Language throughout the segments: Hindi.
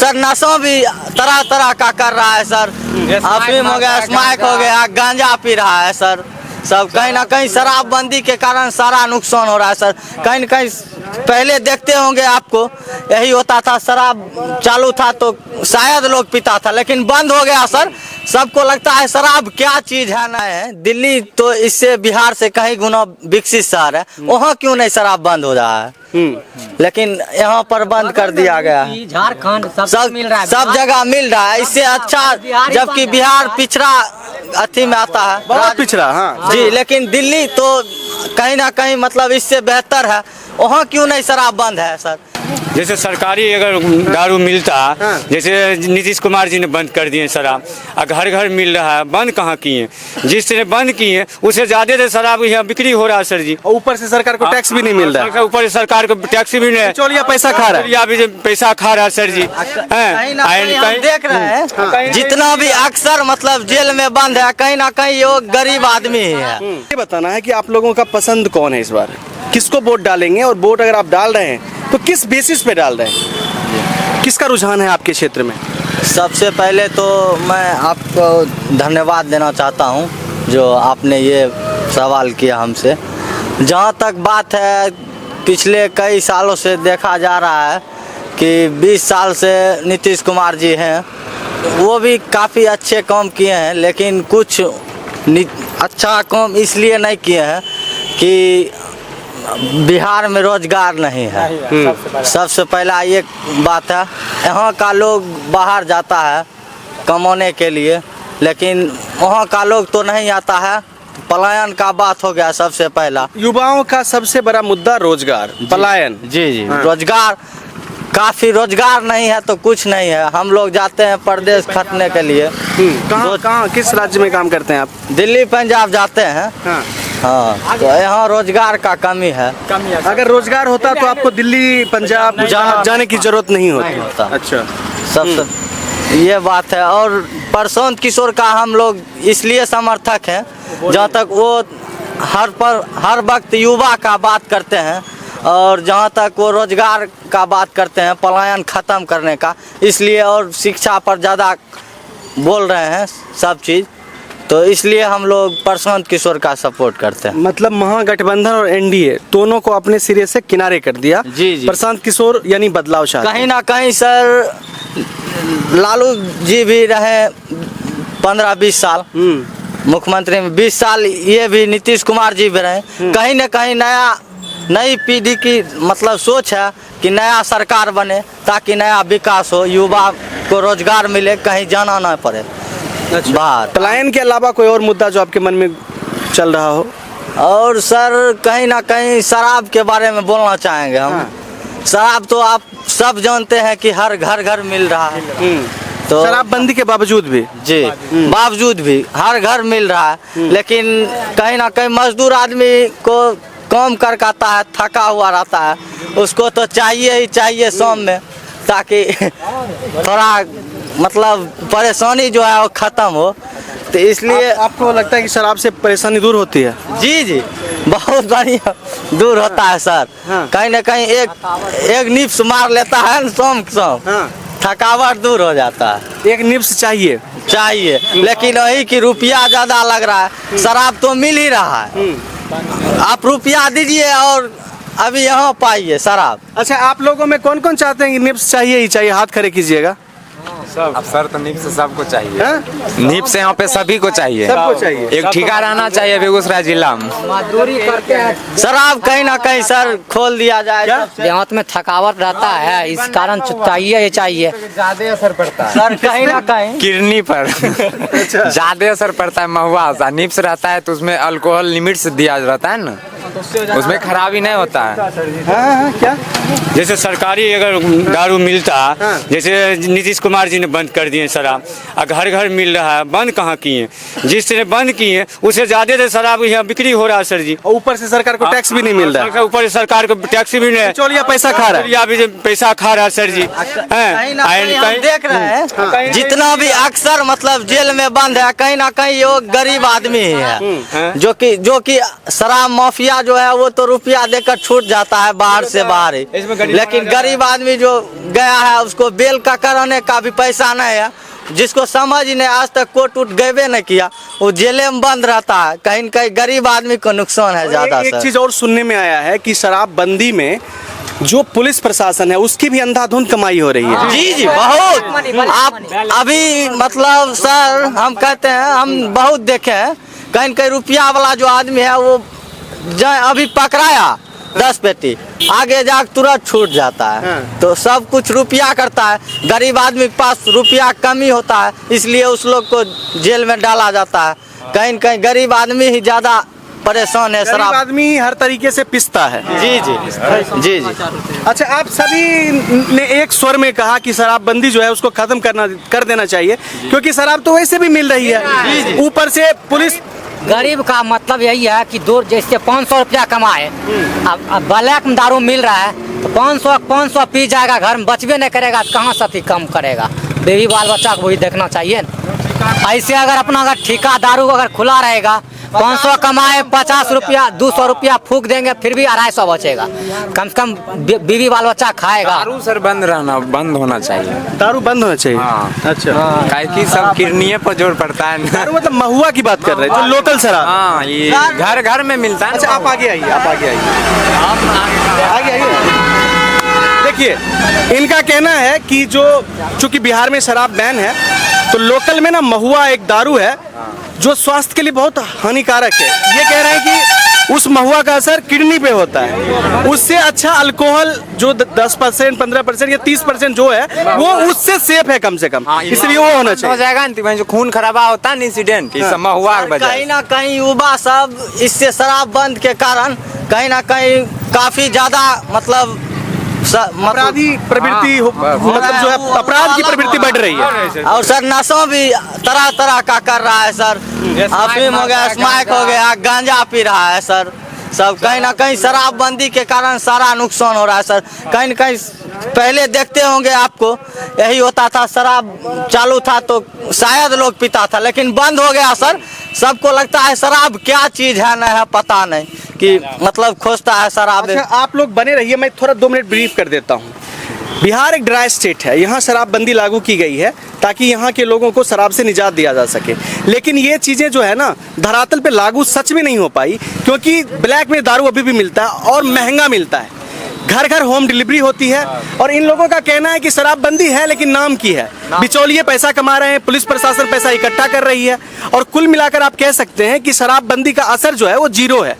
सर नशा भी तरह तरह का कर रहा है सर। अफीम हो गया, स्मैक हो गया, गांजा पी रहा है सर। सब कहीं ना कहीं शराबबंदी के कारण सारा नुकसान हो रहा है सर। कहीं ना कहीं पहले देखते होंगे आपको यही होता था, शराब चालू था तो शायद लोग पीता था, लेकिन बंद हो गया सर। सबको लगता है शराब क्या चीज है ना है। दिल्ली तो इससे बिहार से कहीं गुना विकसित शहर है, वहाँ क्यों नहीं शराब बंद हो रहा है? लेकिन यहाँ पर बंद कर दिया गया है। झारखंड सब मिल रहा है, सब जगह मिल रहा है। इससे अच्छा, जबकि बिहार पिछड़ा अथी में आता है, बहुत पिछड़ा। हाँ जी, लेकिन दिल्ली तो कहीं ना कहीं मतलब इससे बेहतर है। वहाँ क्यों नहीं शराब बंद है सर? जैसे सरकारी अगर दारू मिलता, जैसे नीतीश कुमार जी ने बंद कर दिए शराब, घर घर मिल रहा है, बंद कहाँ किए? जिसने बंद किए उससे ज्यादा शराब यहाँ बिक्री हो रहा है सर जी। ऊपर से सरकार को टैक्स भी नहीं मिल रहा है। ऊपर से सरकार को टैक्स भी नहीं, चोलिया पैसा खा रहा है। या भी पैसा खा रहा है सर जी। कहीं ना कहीं हम देख रहे हैं जितना भी अक्सर मतलब जेल में बंद है, कहीं ना कहीं वो गरीब आदमी ही है। ये बताना है कि आप लोगों का पसंद कौन है इस बार, किसको वोट डालेंगे, और वोट अगर आप डाल रहे हैं तो किस बेसिस पे डाल रहे हैं, किसका रुझान है आपके क्षेत्र में? सबसे पहले तो मैं आपको धन्यवाद देना चाहता हूं जो आपने ये सवाल किया हमसे। जहां तक बात है, पिछले कई सालों से देखा जा रहा है कि 20 साल से नीतीश कुमार जी हैं, वो भी काफ़ी अच्छे काम किए हैं, लेकिन कुछ अच्छा काम इसलिए नहीं किए हैं कि बिहार में रोजगार नहीं है। सबसे पहला ये बात है। यहाँ का लोग बाहर जाता है कमाने के लिए, लेकिन वहाँ का लोग तो नहीं आता है। पलायन का बात हो गया सबसे पहला। युवाओं का सबसे बड़ा मुद्दा रोजगार, पलायन। जी जी, रोजगार, काफ़ी रोजगार नहीं है तो कुछ नहीं है। हम लोग जाते हैं प्रदेश खटने के लिए। कहाँ किस राज्य में काम करते हैं आप? दिल्ली पंजाब जाते हैं। हाँ, तो यहाँ रोजगार का कमी है। अगर रोजगार होता तो आपको दिल्ली पंजाब जाने की जरूरत नहीं होती। अच्छा, सबसे ये बात है। और प्रशांत किशोर का हम लोग इसलिए समर्थक हैं, जहाँ तक वो हर वक्त युवा का बात करते हैं, और जहाँ तक वो रोजगार का बात करते हैं, पलायन ख़त्म करने का, इसलिए, और शिक्षा पर ज़्यादा बोल रहे हैं सब चीज़, तो इसलिए हम लोग प्रशांत किशोर का सपोर्ट करते हैं। मतलब महागठबंधन और एनडीए दोनों को अपने सिरे से किनारे कर दिया। जी जी, प्रशांत किशोर यानी बदलाव चाहते हैं। कहीं ना कहीं सर लालू जी भी रहे 15-20 साल मुख्यमंत्री में, 20 साल ये भी नीतीश कुमार जी भी रहे। कहीं ना कहीं नई पीढ़ी की मतलब सोच है कि नया सरकार बने ताकि नया विकास हो, युवा को रोजगार मिले, कहीं जाना ना पड़े बाहर। पलायन के अलावा कोई और मुद्दा जो आपके मन में चल रहा हो? और सर कहीं ना कहीं शराब के बारे में बोलना चाहेंगे हम। शराब तो आप सब जानते हैं कि हर घर मिल रहा है, तो शराबबंदी के बावजूद भी जी, बावजूद भी हर घर मिल रहा है। लेकिन कहीं ना कहीं मजदूर आदमी को काम कर आता है, थका हुआ रहता है, उसको तो चाहिए ही चाहिए शाम में, ताकि थोड़ा मतलब परेशानी जो है वो ख़त्म हो। तो इसलिए आपको लगता है कि शराब से परेशानी दूर होती है? जी जी, बहुत बढ़िया दूर होता है सर। कहीं ना कहीं एक निप्स मार लेता है शाम शाम, थकावट दूर हो जाता है। एक निप्स चाहिए, लेकिन वही कि रुपया ज़्यादा लग रहा है। शराब तो मिल ही रहा है, आप रुपया दीजिए और अभी यहाँ पाइए शराब। अच्छा, आप लोगों में कौन कौन चाहते हैं कि निप्स चाहिए ही चाहिए? हाथ खड़े कीजिएगा। अब सर तो नीप से सबको चाहिए। नीप से यहाँ पे सभी को चाहिए, सबको चाहिए। एक ठिका रहना चाहिए बेगूसराय जिला में। मजदूरी करते हैं, शराब कहीं ना कहीं सर खोल दिया जाए। देहात में थकावट रहता है, इस कारण चाहिए ही चाहिए। ज्यादा असर पड़ता है सर कहीं ना कहीं किडनी पर ज्यादा असर पड़ता है। महुआ सा नीप्स रहता है तो उसमें अल्कोहल लिमिट से दिया जाता है ना, उसमें खराबी नहीं होता है। क्या? जैसे सरकारी अगर दारू मिलता, जैसे नीतीश कुमार जी ने बंद कर दिए शराब, घर घर मिल रहा है, बंद कहाँ किए? जिसने बंद किए उससे ज्यादा शराब यहाँ बिक्री हो रहा है सर जी। ऊपर से सरकार को टैक्स भी नहीं मिल रहा है। ऊपर से सरकार को टैक्स भी नहीं, चोलिया पैसा खा रहा है। या भी पैसा खा रहा है सर जी। कहीं ना कहीं हम देख रहे हैं जितना भी अक्सर मतलब जेल में बंद है, कहीं ना कहीं वो गरीब आदमी ही है, जो कि शराब माफिया जो है वो तो रुपया देकर छूट जाता है बाहर से बाहर ही। लेकिन गरीब आदमी जो गया है उसको बेल का कराने का भी पैसा नहीं है, जिसको समझ नहीं आज तक कोर्ट उठ गए नहीं किया, वो जेले में बंद रहता है। कहीं न कहीं गरीब आदमी को नुकसान है ज्यादा। एक चीज और सुनने में आया है कि शराबबंदी में जो पुलिस प्रशासन है उसकी भी अंधाधुंध कमाई हो रही है। जी जी बहुत। आप अभी मतलब सर हम कहते हैं हम बहुत देखे हैं, कहीं न कहीं रुपया वाला जो आदमी है वो अभी पकड़ाया 10 पेटी, आगे जाकर तुरंत छूट जाता है। तो सब कुछ रुपया करता है, गरीब आदमी के पास रुपया कमी होता है, इसलिए उस लोग को जेल में डाला जाता है। कहीं न कहीं गरीब आदमी ही ज्यादा परेशान है। गरीब आदमी हर तरीके से पिसता है। जी जी जी जी। अच्छा, आप सभी ने एक स्वर में कहा कि शराबबंदी जो है उसको खत्म कर देना चाहिए, क्योंकि शराब तो वैसे भी मिल रही है, ऊपर से पुलिस। गरीब का मतलब यही है कि दो जैसे 500 रुपया कमाए, अब ब्लैक में दारू मिल रहा है तो 500 पी जाएगा, घर में बचबे नहीं करेगा तो कहाँ से कम करेगा। बेबी बाल बच्चा को वही देखना चाहिए ना। ऐसे अगर अपना अगर ठेका दारू अगर खुला रहेगा, 500 कमाए 50 रुपया 200 रुपया फूक देंगे फिर भी 250 बचेगा, कम से कम बीवी बाल बच्चा खाएगा। दारू सर बंद होना चाहिए। दारू बंद होना चाहिए। हाँ। अच्छा, काहे कि सब किडनी पर जोर पड़ता है। दारू मतलब महुआ की बात कर रहे हैं, जो लोकल शराब। हाँ, ये घर घर में मिलता है। अच्छा, आप आगे आइए, आप आगे आइए। देखिए, इनका कहना है कि जो चूंकि बिहार में शराब बैन है तो लोकल में ना महुआ एक दारू है जो स्वास्थ्य के लिए बहुत हानिकारक है। ये कह रहे हैं कि उस महुआ का असर किडनी पे होता है, उससे अच्छा अल्कोहल जो 10%, 15% या 30% जो है वो उससे सेफ है कम से कम, इसलिए वो होना चाहिए। हो जाएगा ना, जो खून खराबा होता है इंसिडेंट, ये सब महुआ की वजह से। कहीं ना कहीं युवा सब इससे शराब बंद के कारण कहीं ना कहीं काफी ज्यादा मतलब अपराधी प्रवृत्ति मतलब जो है अपराध की प्रवृत्ति बढ़ रही है। और सर नशा भी तरह तरह का कर रहा है सर, अफीम हो गया, स्मैक हो गया, गांजा पी रहा है सर। सब कहीं ना कहीं शराबबंदी के कारण सारा नुकसान हो रहा है सर। कहीं ना कहीं पहले देखते होंगे आपको यही होता था, शराब चालू था तो शायद लोग पीता था, लेकिन बंद हो गया सर। सबको लगता है शराब क्या चीज है, नहीं है पता नहीं कि मतलब खोजता है शराब। अच्छा, आप लोग बने रहिए, मैं थोड़ा 2 मिनट ब्रीफ कर देता हूँ। बिहार एक ड्राई स्टेट है, यहाँ शराबबंदी लागू की गई है ताकि यहाँ के लोगों को शराब से निजात दिया जा सके, लेकिन ये चीज़ें जो है ना धरातल पे लागू सच में नहीं हो पाई, क्योंकि ब्लैक में दारू अभी भी मिलता है और महंगा मिलता है। घर घर होम डिलीवरी होती है और इन लोगों का कहना है कि शराबबंदी है लेकिन नाम की है, बिचौलिए पैसा कमा रहे हैं, पुलिस प्रशासन पैसा इकट्ठा कर रही है और कुल मिलाकर आप कह सकते हैं कि शराबबंदी का असर जो है वो जीरो है।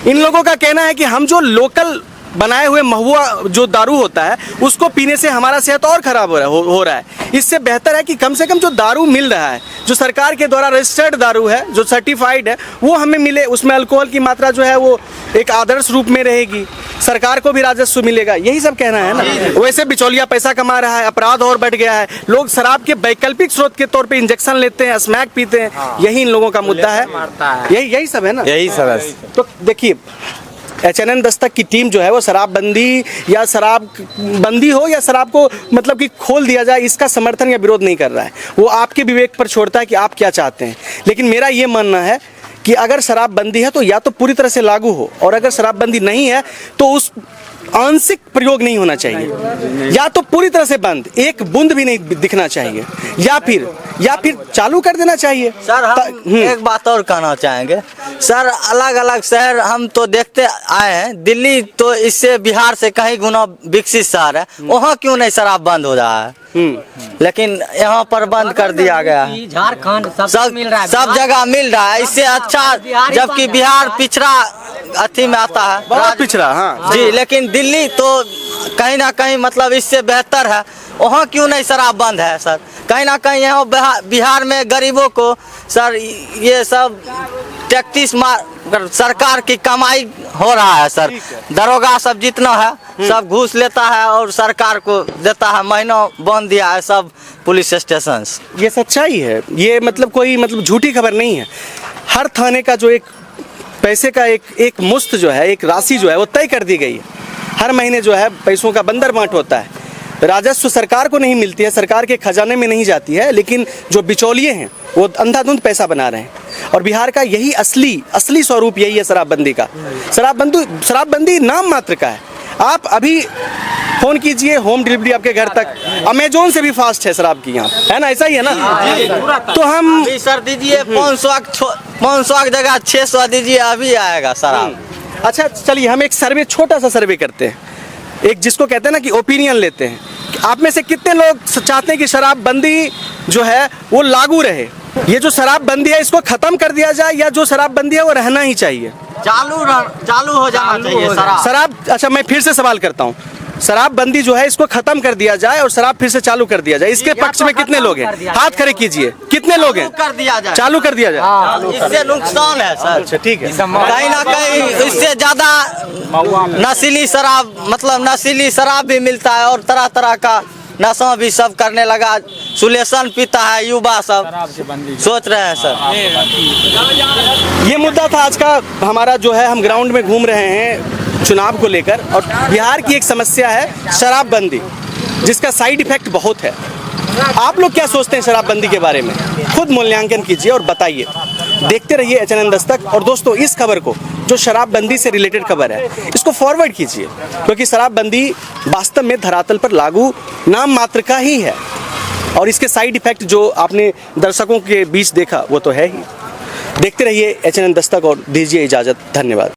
इन लोगों का कहना है कि हम जो लोकल बनाए हुए महुआ जो दारू होता है उसको पीने से हमारा सेहत और खराब हो रहा है। इससे बेहतर है कि कम से कम जो दारू मिल रहा है, जो सरकार के द्वारा रजिस्टर्ड दारू है, जो सर्टिफाइड है, वो हमें मिले। उसमें अल्कोहल की मात्रा जो है वो एक आदर्श रूप में रहेगी, सरकार को भी राजस्व मिलेगा। यही सब कहना है ना। वैसे बिचौलिया पैसा कमा रहा है, अपराध और बढ़ गया है, लोग शराब के वैकल्पिक स्रोत के तौर पे इंजेक्शन लेते हैं, स्मैक पीते हैं। यही इन लोगों का मुद्दा है, यही सब है ना। यही सब है। तो देखिए, HNN दस्तक की टीम जो है वो शराबबंदी या शराबबंदी हो या शराब को मतलब कि खोल दिया जाए इसका समर्थन या विरोध नहीं कर रहा है, वो आपके विवेक पर छोड़ता है कि आप क्या चाहते हैं। लेकिन मेरा ये मानना है कि अगर शराबबंदी है तो या तो पूरी तरह से लागू हो, और अगर शराबबंदी नहीं है तो उस आंशिक प्रयोग नहीं होना चाहिए, या तो पूरी तरह से बंद, एक बूंद भी नहीं दिखना चाहिए, या फिर चालू कर देना चाहिए। सर हम एक बात और कहना चाहेंगे सर, अलग अलग शहर हम तो देखते आए हैं, दिल्ली तो इससे बिहार से कहीं गुना विकसित शहर है, वहाँ क्यों नहीं शराब बंद हो रहा है, लेकिन यहाँ पर बंद कर दिया गया है। झारखंड सब मिल रहा है, सब जगह मिल रहा है, इससे अच्छा, जबकि बिहार पिछड़ा अथी में आता है, बहुत पिछड़ा। हाँ जी, लेकिन दिल्ली तो कहीं ना कहीं मतलब इससे बेहतर है, वहाँ क्यों नहीं शराब बंद है सर। कहीं ना कहीं यहाँ बिहार में गरीबों को सर ये सब टैक्स सरकार की कमाई हो रहा है सर। दरोगा सब जितना है सब घूस लेता है और सरकार को देता है, महीनों बंद दिया है सब पुलिस स्टेशन। ये सच्चाई है, ये मतलब कोई मतलब झूठी खबर नहीं है। हर थाने का जो एक पैसे का एक मुश्त जो है, एक राशि जो है वो तय कर दी गई है। हर महीने जो है पैसों का बंदर बांट होता है, राजस्व सरकार को नहीं मिलती है, सरकार के खजाने में नहीं जाती है, लेकिन जो बिचौलिए हैं वो अंधाधुंध पैसा बना रहे हैं। और बिहार का यही असली स्वरूप यही है शराबबंदी का। शराबबंदी नाम मात्र का है। आप अभी फोन कीजिए, होम डिलीवरी आपके घर तक, अमेजोन से भी फास्ट है शराब की यहाँ, है ना? ऐसा ही है ना? तो हम अभी सर दीजिए 500 की जगह 600 दीजिए, अभी आएगा शराब। अच्छा चलिए हम एक सर्वे, छोटा सा सर्वे करते हैं, एक जिसको कहते हैं ना कि ओपिनियन लेते हैं। आप में से कितने लोग चाहते हैं कि शराबबंदी जो है वो लागू रहे? ये जो शराबबंदी है इसको खत्म कर दिया जाए, या जो शराबबंदी है वो रहना ही चाहिए? चालू हो जाना चाहिए शराब, अच्छा मैं फिर से सवाल करता हूँ, शराबबंदी जो है इसको खत्म कर दिया जाए और शराब फिर से चालू कर दिया जाए, इसके पक्ष में कितने लोग हैं? हाथ खड़े कीजिए, कितने लोग हैं? कर दिया जाए, चालू कर दिया जाए। इससे नुकसान है सर। अच्छा ठीक है। कहीं ना कहीं इससे ज्यादा नशीली शराब, मतलब नशीली शराब भी मिलता है और तरह तरह का नशा भी सब करने लगा, सुलेशन पीता है युवा सब, सोच रहे हैं सर। ये मुद्दा था आज का हमारा, जो है हम ग्राउंड में घूम रहे हैं चुनाव को लेकर, और बिहार की एक समस्या है शराबबंदी, जिसका साइड इफेक्ट बहुत है। आप लोग क्या सोचते हैं शराबबंदी के बारे में? खुद मूल्यांकन कीजिए और बताइए। देखते रहिए एचएनएन दस्तक। और दोस्तों, इस खबर को, जो शराबबंदी से रिलेटेड खबर है, इसको फॉरवर्ड कीजिए, क्योंकि शराबबंदी वास्तव में धरातल पर लागू नाम मात्र का ही है, और इसके साइड इफेक्ट जो आपने दर्शकों के बीच देखा वो तो है ही। देखते रहिए एचएनएन दस्तक और दीजिए इजाज़त। धन्यवाद।